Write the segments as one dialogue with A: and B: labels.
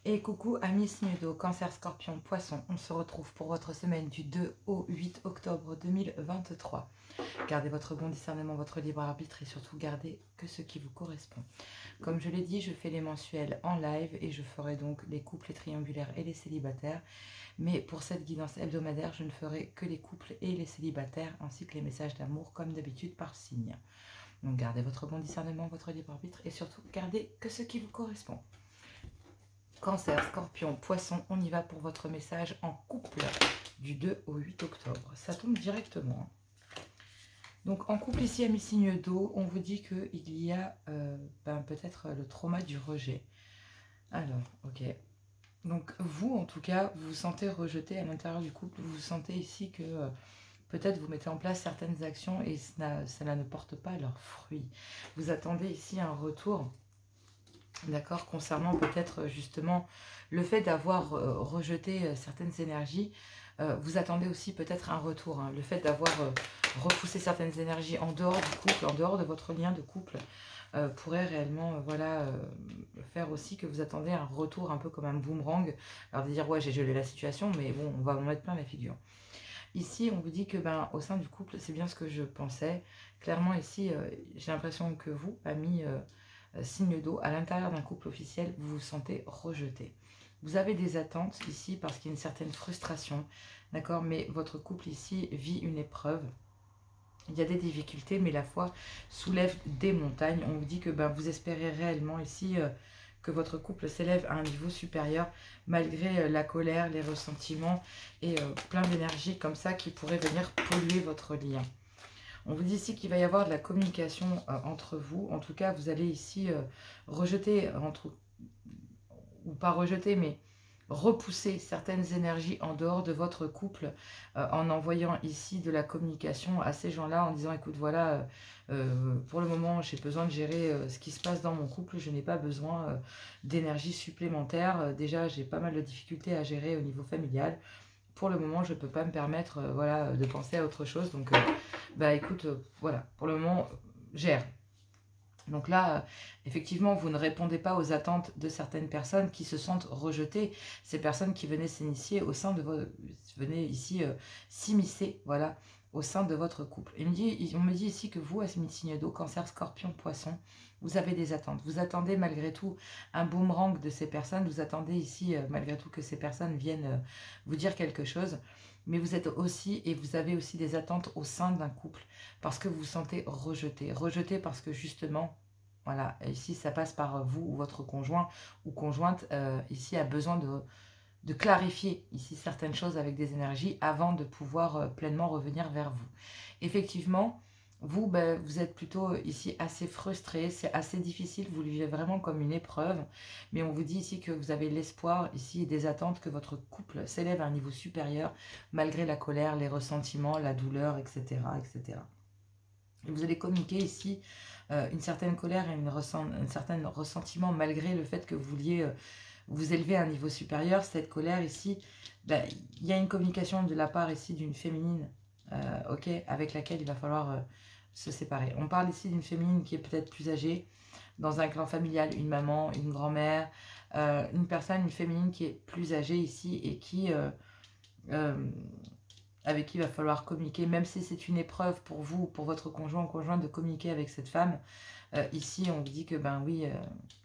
A: Et coucou amis signes d'eau, Cancer, Scorpion, Poisson, on se retrouve pour votre semaine du 2 au 8 octobre 2023. Gardez votre bon discernement, votre libre arbitre et surtout gardez que ce qui vous correspond. Comme je l'ai dit, je fais les mensuels en live et je ferai donc les couples, les triangulaires et les célibataires. Mais pour cette guidance hebdomadaire, je ne ferai que les couples et les célibataires ainsi que les messages d'amour comme d'habitude par signe. Donc gardez votre bon discernement, votre libre arbitre et surtout gardez que ce qui vous correspond. Cancer, Scorpion, Poisson, on y va pour votre message en couple du 2 au 8 octobre. Ça tombe directement. Donc en couple ici, amis signes d'eau, on vous dit qu'il y a peut-être le trauma du rejet. Alors, ok. Donc vous, en tout cas, vous vous sentez rejeté à l'intérieur du couple. Vous sentez ici que peut-être vous mettez en place certaines actions et cela ne porte pas leurs fruits. Vous attendez ici un retour. D'accord, concernant peut-être justement le fait d'avoir rejeté certaines énergies, vous attendez aussi peut-être un retour. Le fait d'avoir repoussé certaines énergies en dehors du couple, en dehors de votre lien de couple, pourrait réellement faire aussi que vous attendez un retour un peu comme un boomerang. Alors de dire ouais j'ai gelé la situation, mais bon on va m'en mettre plein la figure. Ici on vous dit que au sein du couple, c'est bien ce que je pensais. Clairement ici j'ai l'impression que vous, amis signe d'eau, à l'intérieur d'un couple officiel, vous vous sentez rejeté. Vous avez des attentes ici parce qu'il y a une certaine frustration, d'accord, mais votre couple ici vit une épreuve. Il y a des difficultés, mais la foi soulève des montagnes. On vous dit que vous espérez réellement ici que votre couple s'élève à un niveau supérieur, malgré la colère, les ressentiments et plein d'énergie comme ça qui pourrait venir polluer votre lien. On vous dit ici qu'il va y avoir de la communication entre vous. En tout cas, vous allez ici rejeter, ou pas rejeter, mais repousser certaines énergies en dehors de votre couple en envoyant ici de la communication à ces gens-là en disant écoute voilà, pour le moment j'ai besoin de gérer ce qui se passe dans mon couple, je n'ai pas besoin d'énergie supplémentaire, déjà j'ai pas mal de difficultés à gérer au niveau familial. Pour le moment, je ne peux pas me permettre de penser à autre chose. Donc, écoute, voilà, pour le moment, gère. Donc là, effectivement, vous ne répondez pas aux attentes de certaines personnes qui se sentent rejetées. Ces personnes qui venaient s'initier au sein de votre... venaient ici s'immiscer, voilà, au sein de votre couple. Et on me dit ici que vous, à signe d'eau, Cancer, Scorpion, Poisson, vous avez des attentes. Vous attendez malgré tout un boomerang de ces personnes. Vous attendez ici, malgré tout, que ces personnes viennent vous dire quelque chose. Mais vous êtes aussi, et vous avez aussi des attentes au sein d'un couple, parce que vous vous sentez rejeté. Rejeté parce que justement, voilà, ici ça passe par vous ou votre conjoint ou conjointe, ici a besoin de clarifier ici certaines choses avec des énergies avant de pouvoir pleinement revenir vers vous. Effectivement, vous, vous êtes plutôt ici assez frustré, c'est assez difficile, vous le vivez vraiment comme une épreuve, mais on vous dit ici que vous avez l'espoir ici et des attentes que votre couple s'élève à un niveau supérieur malgré la colère, les ressentiments, la douleur, etc. etc. Et vous allez communiquer ici une certaine colère et un certain ressentiment malgré le fait que vous vouliez vous élever à un niveau supérieur. Cette colère ici, il y a une communication de la part ici d'une féminine, ok, avec laquelle il va falloir se séparer. On parle ici d'une féminine qui est peut-être plus âgée, dans un clan familial, une maman, une grand-mère, une féminine qui est plus âgée ici et qui, avec qui il va falloir communiquer, même si c'est une épreuve pour vous ou pour votre conjoint ou conjointe de communiquer avec cette femme. Ici, on vous dit que oui,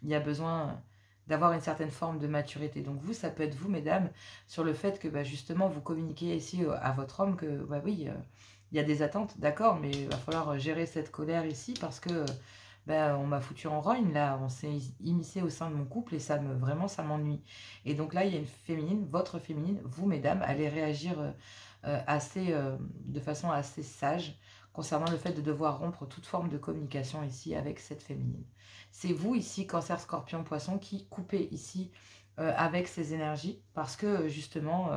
A: il y a besoin d'avoir une certaine forme de maturité. Donc vous, ça peut être vous, mesdames, sur le fait que justement, vous communiquez ici à votre homme que, oui, il y a des attentes, d'accord, mais il va falloir gérer cette colère ici parce que on m'a foutu en rogne, là, on s'est immiscé au sein de mon couple et vraiment, ça m'ennuie. Et donc là, il y a une féminine, votre féminine, vous, mesdames, allez réagir de façon assez sage concernant le fait de devoir rompre toute forme de communication ici avec cette féminine. C'est vous ici, Cancer, Scorpion, Poisson, qui coupez ici avec ces énergies parce que justement,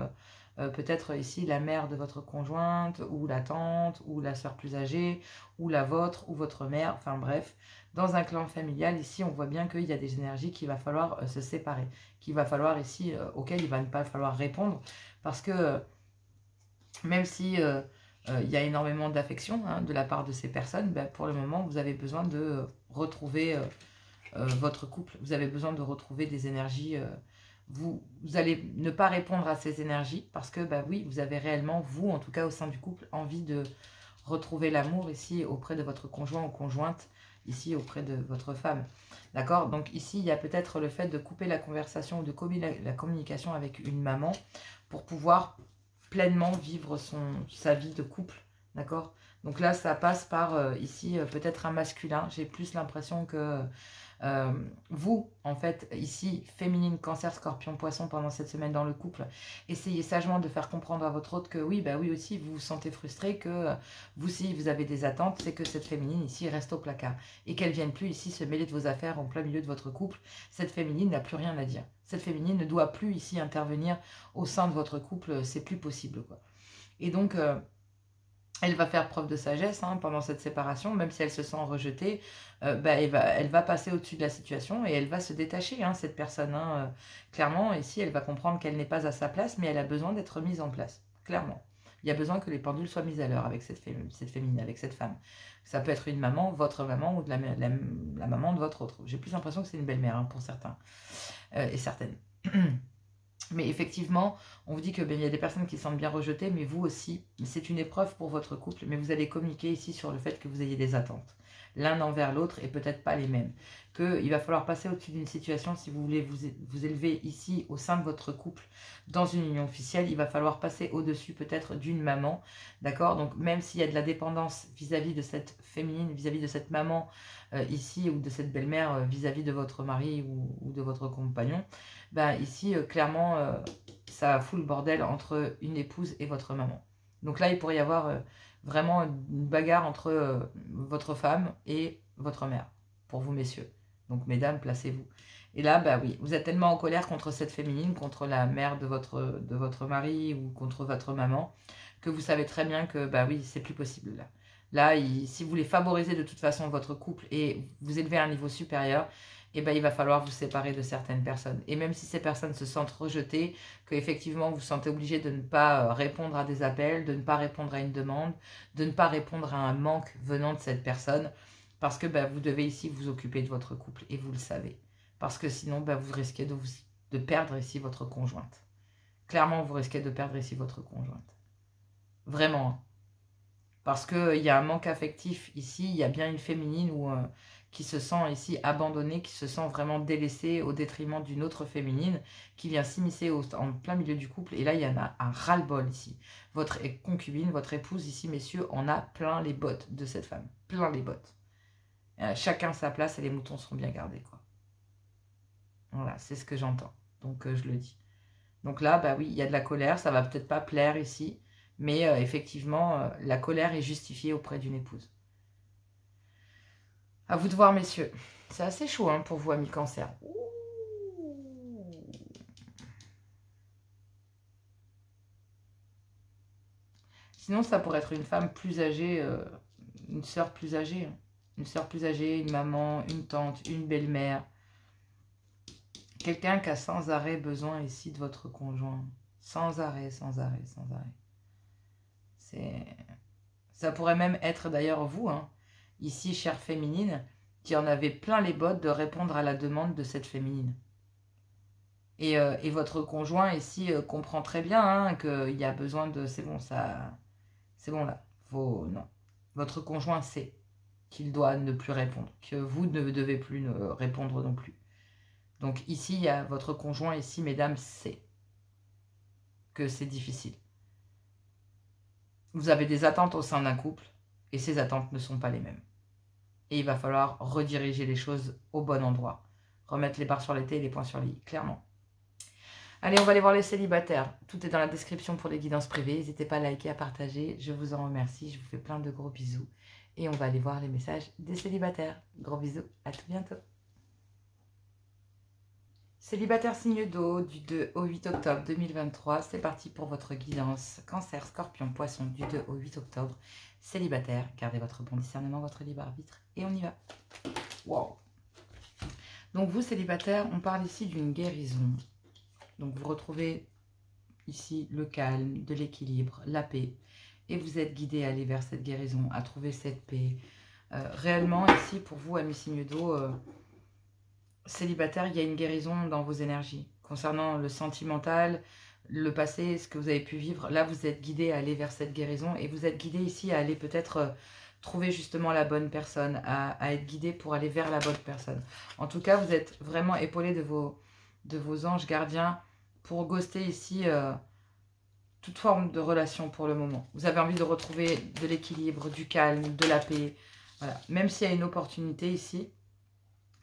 A: peut-être ici la mère de votre conjointe ou la tante ou la sœur plus âgée ou la vôtre ou votre mère, enfin bref, dans un clan familial, ici on voit bien qu'il y a des énergies qu'il va falloir se séparer, qu'il va falloir ici, auxquelles il va pas falloir répondre parce que même si il y a énormément d'affection de la part de ces personnes, pour le moment, vous avez besoin de retrouver votre couple. Vous avez besoin de retrouver des énergies vous allez ne pas répondre à ces énergies parce que, bah oui, vous avez réellement, vous, en tout cas au sein du couple, envie de retrouver l'amour ici auprès de votre conjoint ou conjointe, ici auprès de votre femme. D'accord? Donc ici, il y a peut-être le fait de couper la conversation ou de couper la communication avec une maman pour pouvoir pleinement vivre sa vie de couple. D'accord? Donc là, ça passe par ici peut-être un masculin. J'ai plus l'impression que vous, en fait, ici, féminine, cancer, scorpion, poisson, pendant cette semaine dans le couple, essayez sagement de faire comprendre à votre autre que oui, bah oui aussi, vous vous sentez frustré, que vous, si vous avez des attentes, c'est que cette féminine ici reste au placard et qu'elle ne vienne plus ici se mêler de vos affaires en plein milieu de votre couple. Cette féminine n'a plus rien à dire. Cette féminine ne doit plus ici intervenir au sein de votre couple, c'est plus possible, quoi. Et donc, elle va faire preuve de sagesse hein, pendant cette séparation, même si elle se sent rejetée, bah, elle va passer au-dessus de la situation et elle va se détacher, hein, cette personne. Hein, clairement, ici, elle va comprendre qu'elle n'est pas à sa place, mais elle a besoin d'être mise en place, clairement. Il y a besoin que les pendules soient mises à l'heure avec cette féminine, avec cette femme. Ça peut être une maman, votre maman, ou la maman de votre autre. J'ai plus l'impression que c'est une belle-mère hein, pour certains et certaines. Mais effectivement, on vous dit que il y a des personnes qui se sentent bien rejetées, mais vous aussi, c'est une épreuve pour votre couple, mais vous allez communiquer ici sur le fait que vous ayez des attentes, l'un envers l'autre et peut-être pas les mêmes. Qu'il va falloir passer au-dessus d'une situation, si vous voulez vous élever ici au sein de votre couple, dans une union officielle, il va falloir passer au-dessus peut-être d'une maman, d'accord? Donc même s'il y a de la dépendance vis-à-vis de cette féminine, vis-à-vis de cette maman ici, ou de cette belle-mère vis-à-vis de votre mari ou de votre compagnon, ben ici, clairement, ça fout le bordel entre une épouse et votre maman. Donc là, il pourrait y avoir vraiment une bagarre entre votre femme et votre mère, pour vous, messieurs. Donc, mesdames, placez-vous. Et là, bah oui, vous êtes tellement en colère contre cette féminine, contre la mère de votre mari ou contre votre maman, que vous savez très bien que, bah oui, c'est plus possible là. Là, si vous voulez favoriser de toute façon votre couple et vous élever à un niveau supérieur, eh ben, il va falloir vous séparer de certaines personnes. Et même si ces personnes se sentent rejetées, qu'effectivement vous vous sentez obligé de ne pas répondre à des appels, de ne pas répondre à une demande, de ne pas répondre à un manque venant de cette personne, parce que vous devez ici vous occuper de votre couple et vous le savez. Parce que sinon, vous risquez de perdre ici votre conjointe. Clairement, vous risquez de perdre ici votre conjointe. Vraiment. Parce qu'il y a un manque affectif ici, il y a bien une féminine qui se sent ici abandonnée, qui se sent vraiment délaissée au détriment d'une autre féminine qui vient s'immiscer en plein milieu du couple. Et là, il y en a un ras-le-bol ici. Votre concubine, votre épouse ici, messieurs, en a plein les bottes de cette femme. Plein les bottes. Chacun sa place et les moutons seront bien gardés, quoi. Voilà, c'est ce que j'entends. Donc, je le dis. Donc là, oui, il y a de la colère. Ça va peut-être pas plaire ici. Mais effectivement, la colère est justifiée auprès d'une épouse. À vous de voir, messieurs. C'est assez chaud hein, pour vous, amis cancer. Sinon, ça pourrait être une femme plus âgée, une sœur plus âgée. Hein. Une sœur plus âgée, une maman, une tante, une belle-mère. Quelqu'un qui a sans arrêt besoin ici de votre conjoint. Sans arrêt, sans arrêt, sans arrêt. Ça pourrait même être d'ailleurs vous, hein, ici, chère féminine, qui en avez plein les bottes de répondre à la demande de cette féminine. Et votre conjoint ici comprend très bien hein, qu'il y a besoin de... C'est bon, ça... C'est bon là. Non. Votre conjoint sait qu'il doit ne plus répondre, que vous ne devez plus répondre non plus. Donc ici, il y a votre conjoint ici, mesdames, sait que c'est difficile. Vous avez des attentes au sein d'un couple et ces attentes ne sont pas les mêmes. Et il va falloir rediriger les choses au bon endroit. Remettre les barres sur les T et les points sur les I, clairement. Allez, on va aller voir les célibataires. Tout est dans la description pour les guidances privées. N'hésitez pas à liker, à partager. Je vous en remercie. Je vous fais plein de gros bisous. Et on va aller voir les messages des célibataires. Gros bisous. À tout bientôt. Célibataire signe d'eau du 2 au 8 octobre 2023. C'est parti pour votre guidance. Cancer, scorpion, poisson du 2 au 8 octobre. Célibataire, gardez votre bon discernement, votre libre arbitre. Et on y va. Wow. Donc vous, célibataire, on parle ici d'une guérison. Donc vous retrouvez ici le calme, de l'équilibre, la paix. Et vous êtes guidé à aller vers cette guérison, à trouver cette paix. Réellement, ici, pour vous, amis signes d'eau, célibataire, il y a une guérison dans vos énergies concernant le sentimental, le passé, ce que vous avez pu vivre. Là, vous êtes guidé à aller vers cette guérison et vous êtes guidé ici à aller peut-être trouver justement la bonne personne, à être guidé pour aller vers la bonne personne. En tout cas, vous êtes vraiment épaulé de vos anges gardiens pour ghoster ici toute forme de relation pour le moment. Vous avez envie de retrouver de l'équilibre, du calme, de la paix. Voilà. Même s'il y a une opportunité ici,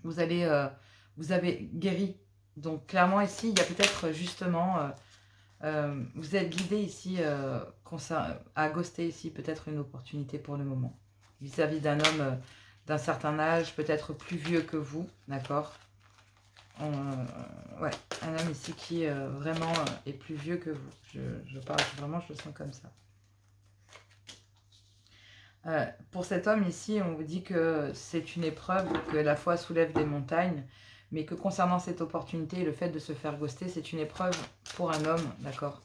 A: vous avez guéri. Donc clairement ici, il y a peut-être justement... vous êtes guidé ici à ghoster ici peut-être une opportunité pour le moment. Vis-à-vis d'un homme d'un certain âge, peut-être plus vieux que vous, d'accord? Ouais, un homme ici qui vraiment est plus vieux que vous. Je parle vraiment, je le sens comme ça. Pour cet homme ici, on vous dit que c'est une épreuve, que la foi soulève des montagnes, mais que concernant cette opportunité, le fait de se faire ghoster, c'est une épreuve pour un homme, d'accord?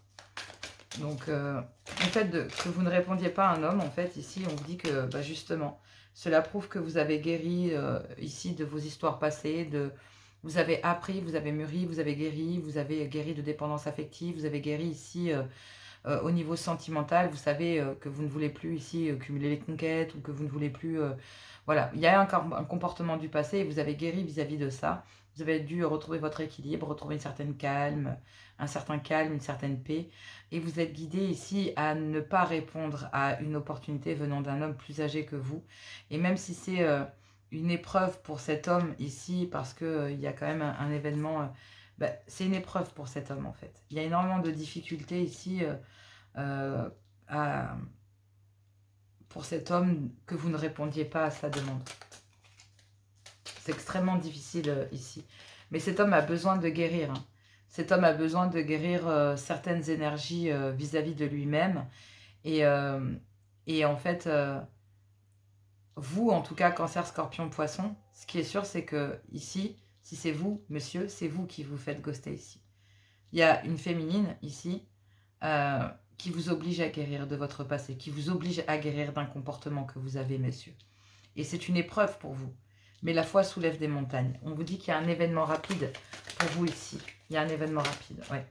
A: Donc, le fait que vous ne répondiez pas à un homme, en fait, ici, on vous dit que, bah, justement, cela prouve que vous avez guéri ici de vos histoires passées, vous avez appris, vous avez mûri, vous avez guéri de dépendance affective, vous avez guéri ici au niveau sentimental, vous savez que vous ne voulez plus ici cumuler les conquêtes ou que vous ne voulez plus... voilà, il y a un comportement du passé et vous avez guéri vis-à-vis de ça. Vous avez dû retrouver votre équilibre, retrouver un certain calme, une certaine paix. Et vous êtes guidé ici à ne pas répondre à une opportunité venant d'un homme plus âgé que vous. Et même si c'est une épreuve pour cet homme ici, parce qu'il y a quand même un événement... bah, c'est une épreuve pour cet homme en fait. Il y a énormément de difficultés ici pour cet homme que vous ne répondiez pas à sa demande. C'est extrêmement difficile ici. Mais cet homme a besoin de guérir. Hein. Cet homme a besoin de guérir certaines énergies vis-à-vis de lui-même. Et en fait, vous, en tout cas, Cancer, Scorpion, Poisson, ce qui est sûr, c'est que ici, si c'est vous, monsieur, c'est vous qui vous faites ghoster ici. Il y a une féminine ici qui vous oblige à guérir de votre passé, qui vous oblige à guérir d'un comportement que vous avez, messieurs. Et c'est une épreuve pour vous. Mais la foi soulève des montagnes. On vous dit qu'il y a un événement rapide pour vous ici. Il y a un événement rapide, ouais.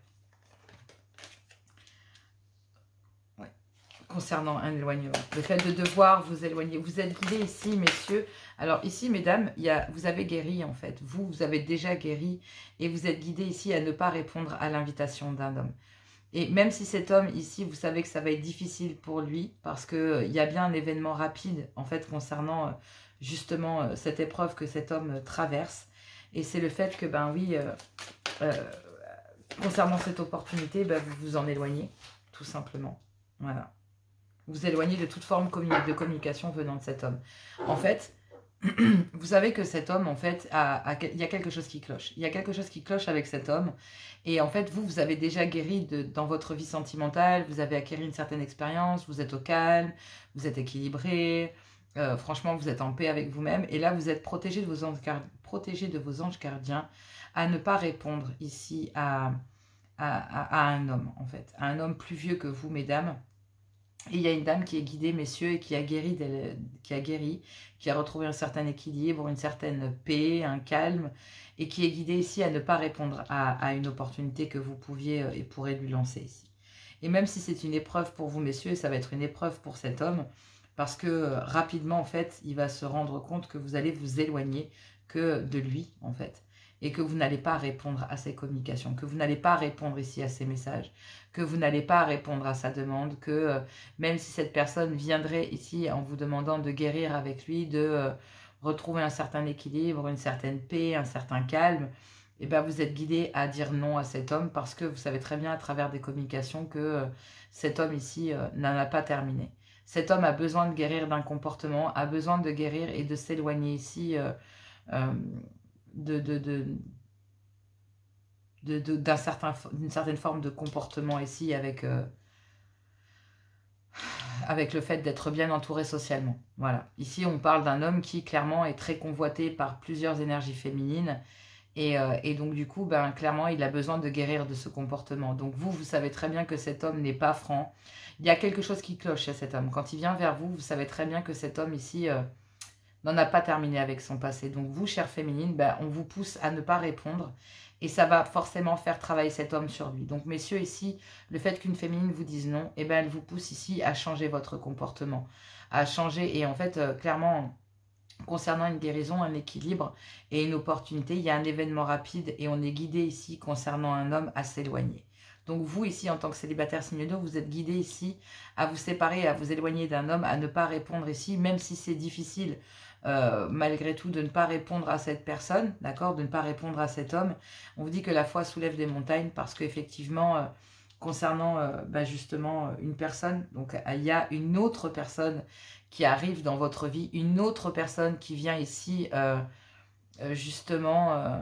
A: Concernant un éloignement. Le fait de devoir vous éloigner. Vous êtes guidés ici, messieurs. Alors ici, mesdames, vous avez guéri en fait. Vous avez déjà guéri et vous êtes guidés ici à ne pas répondre à l'invitation d'un homme. Et même si cet homme ici, vous savez que ça va être difficile pour lui parce qu'il y a bien un événement rapide en fait concernant justement cette épreuve que cet homme traverse. Et c'est le fait que, ben oui, concernant cette opportunité, ben, vous vous en éloignez, tout simplement. Voilà. Vous éloignez de toute forme de communication venant de cet homme. En fait, vous savez que cet homme, en fait, il y a quelque chose qui cloche. Il y a quelque chose qui cloche avec cet homme. Et en fait, vous avez déjà guéri dans votre vie sentimentale, vous avez acquis une certaine expérience, vous êtes au calme, vous êtes équilibré, franchement, vous êtes en paix avec vous-même. Et là, vous êtes protégé de vos anges gardiens à ne pas répondre ici à un homme, en fait. À un homme plus vieux que vous, mesdames. Et il y a une dame qui est guidée, messieurs, et qui a guéri, qui a retrouvé un certain équilibre, une certaine paix, un calme, et qui est guidée ici à ne pas répondre à une opportunité que vous pouviez et pourrez lui lancer ici. Et même si c'est une épreuve pour vous, messieurs, ça va être une épreuve pour cet homme, parce que rapidement, en fait, il va se rendre compte que vous allez vous éloigner que de lui, en fait. Et que vous n'allez pas répondre à ses communications, que vous n'allez pas répondre ici à ses messages, que vous n'allez pas répondre à sa demande, que même si cette personne viendrait ici en vous demandant de guérir avec lui, de retrouver un certain équilibre, une certaine paix, un certain calme, et ben vous êtes guidé à dire non à cet homme parce que vous savez très bien à travers des communications que cet homme ici n'en a pas terminé. Cet homme a besoin de guérir d'un comportement, a besoin de guérir et de s'éloigner ici d'une certaine forme de comportement ici avec le fait d'être bien entouré socialement. Voilà. Ici, on parle d'un homme qui, clairement, est très convoité par plusieurs énergies féminines. Et donc, du coup, ben, clairement, il a besoin de guérir de ce comportement. Donc, vous savez très bien que cet homme n'est pas franc. Il y a quelque chose qui cloche chez cet homme. Quand il vient vers vous, vous savez très bien que cet homme ici n'en a pas terminé avec son passé. Donc vous, chère féminine, ben, on vous pousse à ne pas répondre et ça va forcément faire travailler cet homme sur lui. Donc messieurs, ici, le fait qu'une féminine vous dise non, eh ben, elle vous pousse ici à changer votre comportement, à changer. Et en fait, clairement, concernant une guérison, un équilibre et une opportunité, il y a un événement rapide et on est guidé ici concernant un homme à s'éloigner. Donc vous ici, en tant que célibataire signe d'eau, vous êtes guidé ici à vous séparer, à vous éloigner d'un homme, à ne pas répondre ici, même si c'est difficile malgré tout de ne pas répondre à cette personne, d'accord, de ne pas répondre à cet homme. On vous dit que la foi soulève des montagnes parce qu'effectivement, concernant justement une personne, donc il y a une autre personne qui arrive dans votre vie, une autre personne qui vient ici justement...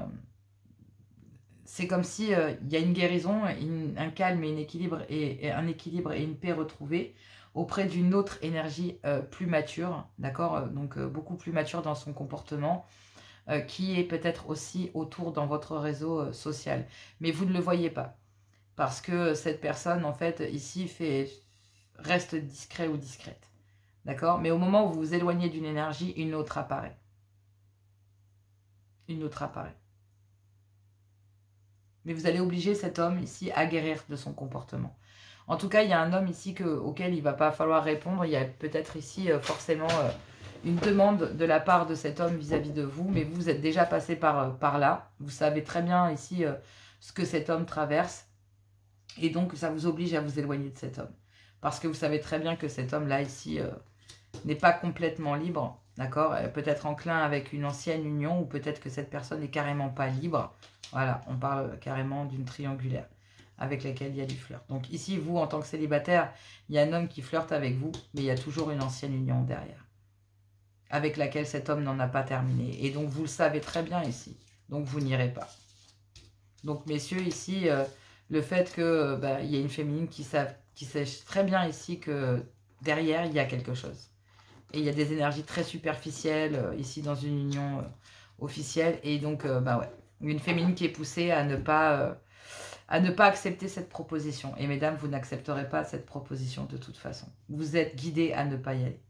A: c'est comme si il y a une guérison, un calme et un équilibre et une paix retrouvée auprès d'une autre énergie plus mature, d'accord, donc beaucoup plus mature dans son comportement, qui est peut-être aussi autour dans votre réseau social. Mais vous ne le voyez pas, parce que cette personne, en fait, ici, reste discret ou discrète, d'accord. Mais au moment où vous vous éloignez d'une énergie, une autre apparaît. Une autre apparaît. Mais vous allez obliger cet homme ici à guérir de son comportement. En tout cas, il y a un homme ici auquel il ne va pas falloir répondre. Il y a peut-être ici forcément une demande de la part de cet homme vis-à-vis de vous. Mais vous êtes déjà passé par là. Vous savez très bien ici ce que cet homme traverse. Et donc, ça vous oblige à vous éloigner de cet homme. Parce que vous savez très bien que cet homme-là ici n'est pas complètement libre. D'accord, peut-être enclin avec une ancienne union ou peut-être que cette personne n'est carrément pas libre. Voilà, on parle carrément d'une triangulaire avec laquelle il y a du flirt. Donc ici, vous, en tant que célibataire, il y a un homme qui flirte avec vous, mais il y a toujours une ancienne union derrière, avec laquelle cet homme n'en a pas terminé. Et donc, vous le savez très bien ici. Donc, vous n'irez pas. Donc, messieurs, ici, le fait que il y a une féminine qui sait très bien ici que derrière, il y a quelque chose. Et il y a des énergies très superficielles ici dans une union officielle. Et donc, ouais, une féminine qui est poussée à ne pas accepter cette proposition. Et mesdames, vous n'accepterez pas cette proposition de toute façon. Vous êtes guidés à ne pas y aller.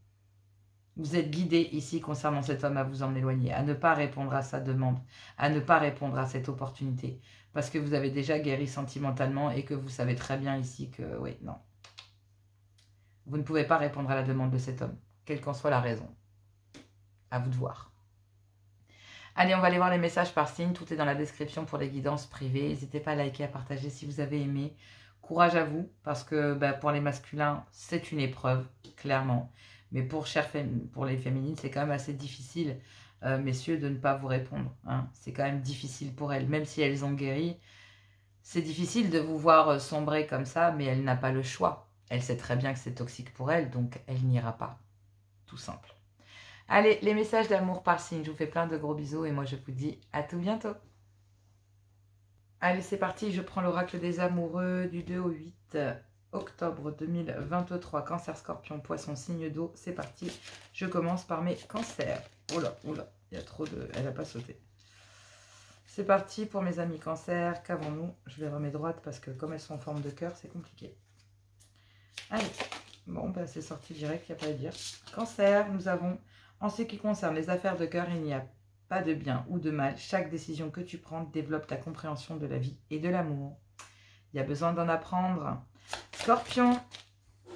A: Vous êtes guidés ici concernant cet homme à vous en éloigner, à ne pas répondre à sa demande, à ne pas répondre à cette opportunité. Parce que vous avez déjà guéri sentimentalement et que vous savez très bien ici que, oui, non. Vous ne pouvez pas répondre à la demande de cet homme, quelle qu'en soit la raison. À vous de voir. Allez, on va aller voir les messages par signe. Tout est dans la description pour les guidances privées. N'hésitez pas à liker, à partager si vous avez aimé. Courage à vous, parce que pour les masculins, c'est une épreuve, clairement. Mais pour les féminines, c'est quand même assez difficile, messieurs, de ne pas vous répondre. Hein. C'est quand même difficile pour elles, même si elles ont guéri. C'est difficile de vous voir sombrer comme ça, mais elle n'a pas le choix. Elle sait très bien que c'est toxique pour elle, donc elle n'ira pas. Tout simple. Allez, les messages d'amour par signe. Je vous fais plein de gros bisous et moi je vous dis à tout bientôt. Allez, c'est parti. Je prends l'oracle des amoureux du 2 au 8 octobre 2023. Cancer, scorpion, poisson, signe d'eau. C'est parti. Je commence par mes cancers. Oula, oula, il y a trop de... Elle n'a pas sauté. C'est parti pour mes amis cancer. Qu'avons-nous? Je les remets droites parce que comme elles sont en forme de cœur, c'est compliqué. Allez, bon, c'est sorti direct, il n'y a pas à dire. Cancer, nous avons, en ce qui concerne les affaires de cœur, il n'y a pas de bien ou de mal. Chaque décision que tu prends développe ta compréhension de la vie et de l'amour. Il y a besoin d'en apprendre. Scorpion,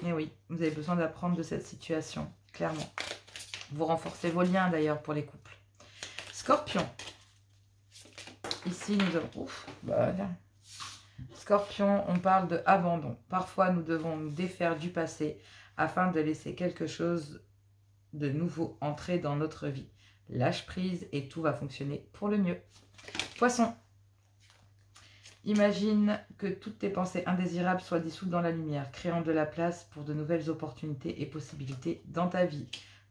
A: mais oui, vous avez besoin d'apprendre de cette situation, clairement. Vous renforcez vos liens d'ailleurs pour les couples. Scorpion, ici nous avons... Ouf, Scorpion, on parle de abandon. Parfois, nous devons nous défaire du passé afin de laisser quelque chose de nouveau entrer dans notre vie. Lâche prise et tout va fonctionner pour le mieux. Poisson, imagine que toutes tes pensées indésirables soient dissoutes dans la lumière, créant de la place pour de nouvelles opportunités et possibilités dans ta vie.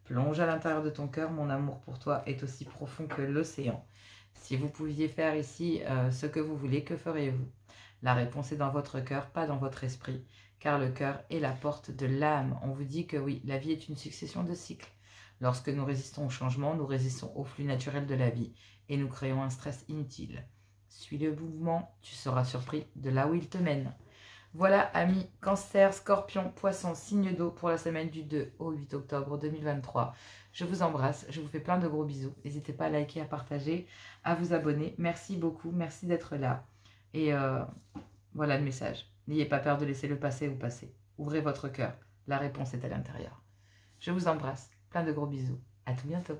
A: Plonge à l'intérieur de ton cœur, mon amour pour toi est aussi profond que l'océan. Si vous pouviez faire ici ce que vous voulez, que feriez-vous? La réponse est dans votre cœur, pas dans votre esprit, car le cœur est la porte de l'âme. On vous dit que oui, la vie est une succession de cycles. Lorsque nous résistons au changement, nous résistons au flux naturel de la vie et nous créons un stress inutile. Suis le mouvement, tu seras surpris de là où il te mène. Voilà, amis cancer, scorpion, poisson, signe d'eau pour la semaine du 2 au 8 octobre 2023. Je vous embrasse, je vous fais plein de gros bisous. N'hésitez pas à liker, à partager, à vous abonner. Merci beaucoup, merci d'être là. Et voilà le message. N'ayez pas peur de laisser le passé vous passer. Ouvrez votre cœur, la réponse est à l'intérieur. Je vous embrasse, plein de gros bisous. À tout bientôt.